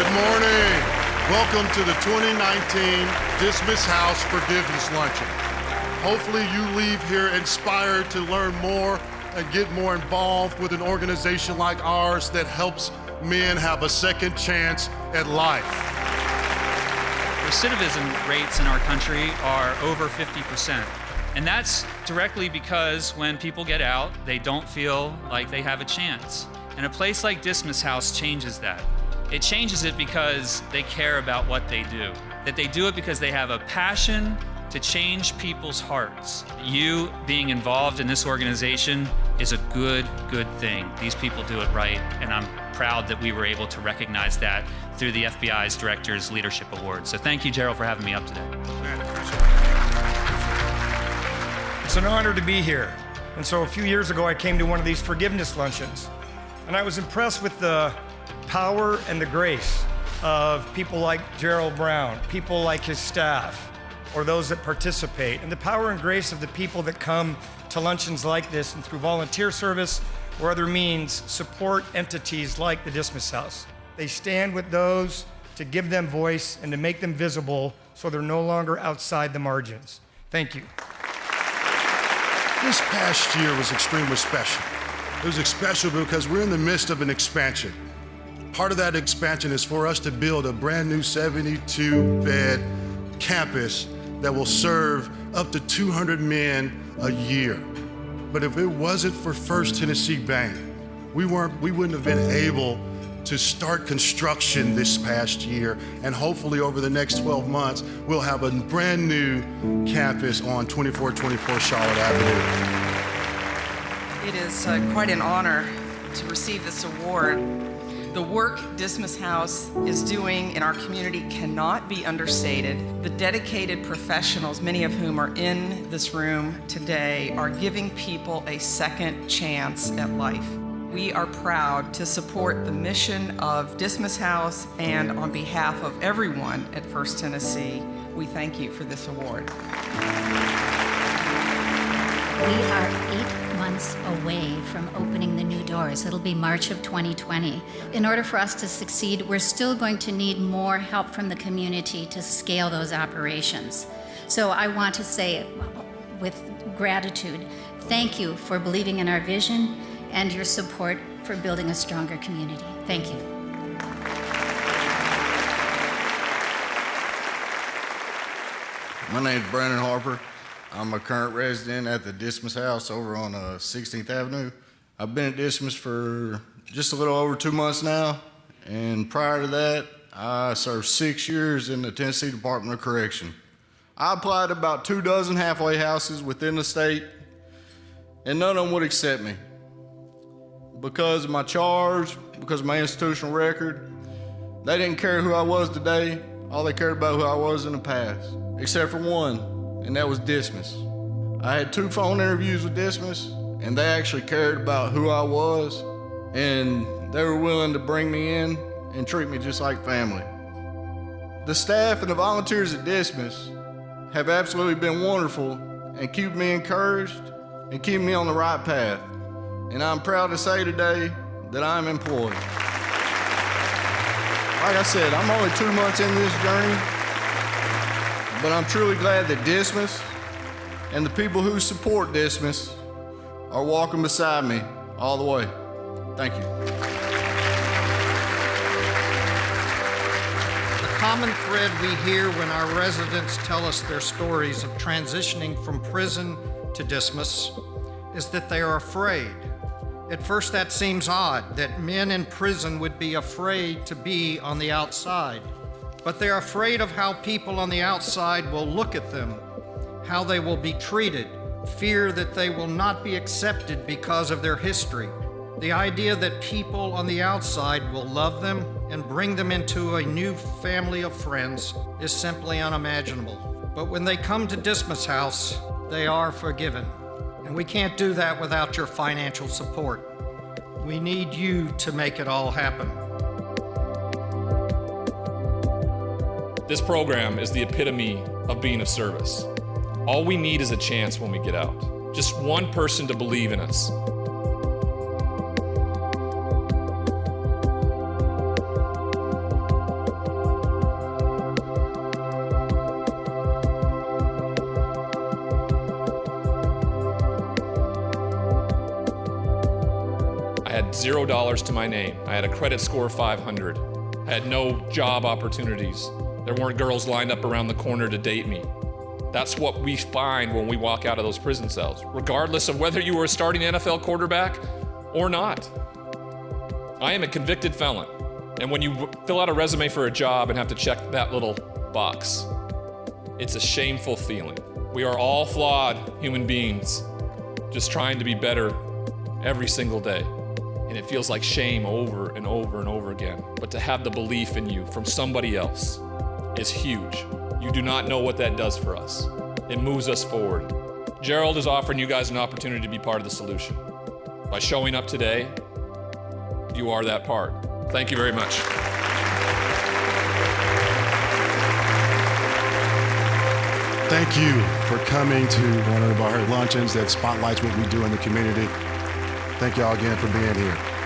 Good morning. Welcome to the 2019 Dismiss House Forgiveness Luncheon. Hopefully you leave here inspired to learn more and get more involved with an organization like ours that helps men have a second chance at life. Recidivism rates in our country are over 50%. And that's directly because when people get out, they don't feel like they have a chance. And a place like Dismiss House changes that. It changes it because they care about what they do. That they do it because they have a passion to change people's hearts. You being involved in this organization is a good thing. These people do it right, and I'm proud that we were able to recognize that through the FBI's Director's Leadership Award. So thank you, Gerald, for having me up today. It's an honor to be here. And so a few years ago, I came to one of these forgiveness luncheons, and I was impressed with the power and the grace of people like Gerald Brown, people like his staff, or those that participate, and the power and grace of the people that come to luncheons like this and through volunteer service or other means support entities like the Dismiss House. They stand with those to give them voice and to make them visible so they're no longer outside the margins. Thank you. This past year was extremely special. It was special because we're in the midst of an expansion. Part of that expansion is for us to build a brand new 72-bed campus that will serve up to 200 men a year. But if it wasn't for First Tennessee Bank, we wouldn't have been able to start construction this past year, and hopefully over the next 12 months, we'll have a brand new campus on 2424 Charlotte Avenue. It is quite an honor to receive this award. The work Dismiss House is doing in our community cannot be understated. The dedicated professionals, many of whom are in this room today, are giving people a second chance at life. We are proud to support the mission of Dismiss House, and on behalf of everyone at First Tennessee, we thank you for this award. We are 8 months away from opening the new doors. It'll be March of 2020. In order for us to succeed, we're still going to need more help from the community to scale those operations. So I want to say with gratitude, thank you for believing in our vision and your support for building a stronger community. Thank you. My name is Brandon Harper. I'm a current resident at the Dismiss House over on 16th Avenue. I've been at Dismiss for just a little over 2 months now, and prior to that, I served 6 years in the Tennessee Department of Correction. I applied to about 24 halfway houses within the state, and none of them would accept me. Because of my charge, because of my institutional record, they didn't care who I was today. All they cared about who I was in the past, except for one, and that was Dismiss. I had 2 phone interviews with Dismiss, and they actually cared about who I was, and they were willing to bring me in and treat me just like family. The staff and the volunteers at Dismiss have absolutely been wonderful and keep me encouraged and keep me on the right path. And I'm proud to say today that I'm employed. Like I said, I'm only 2 months into this journey, but I'm truly glad that Dismiss and the people who support Dismiss are walking beside me all the way. Thank you. The common thread we hear when our residents tell us their stories of transitioning from prison to Dismiss is that they are afraid. At first, that seems odd, that men in prison would be afraid to be on the outside. But they're afraid of how people on the outside will look at them, how they will be treated, fear that they will not be accepted because of their history. The idea that people on the outside will love them and bring them into a new family of friends is simply unimaginable. But when they come to Dismiss House, they are forgiven. And we can't do that without your financial support. We need you to make it all happen. This program is the epitome of being of service. All we need is a chance when we get out. Just one person to believe in us. $0 to my name. I had a credit score of 500. I had no job opportunities. There weren't girls lined up around the corner to date me. That's what we find when we walk out of those prison cells, regardless of whether you were a starting NFL quarterback or not. I am a convicted felon. And when you fill out a resume for a job and have to check that little box, it's a shameful feeling. We are all flawed human beings, just trying to be better every single day. And it feels like shame over and over and over again. But to have the belief in you from somebody else is huge. You do not know what that does for us. It moves us forward. Gerald is offering you guys an opportunity to be part of the solution. By showing up today, you are that part. Thank you very much. Thank you for coming to one of our luncheons that spotlights what we do in the community. Thank you all again for being here.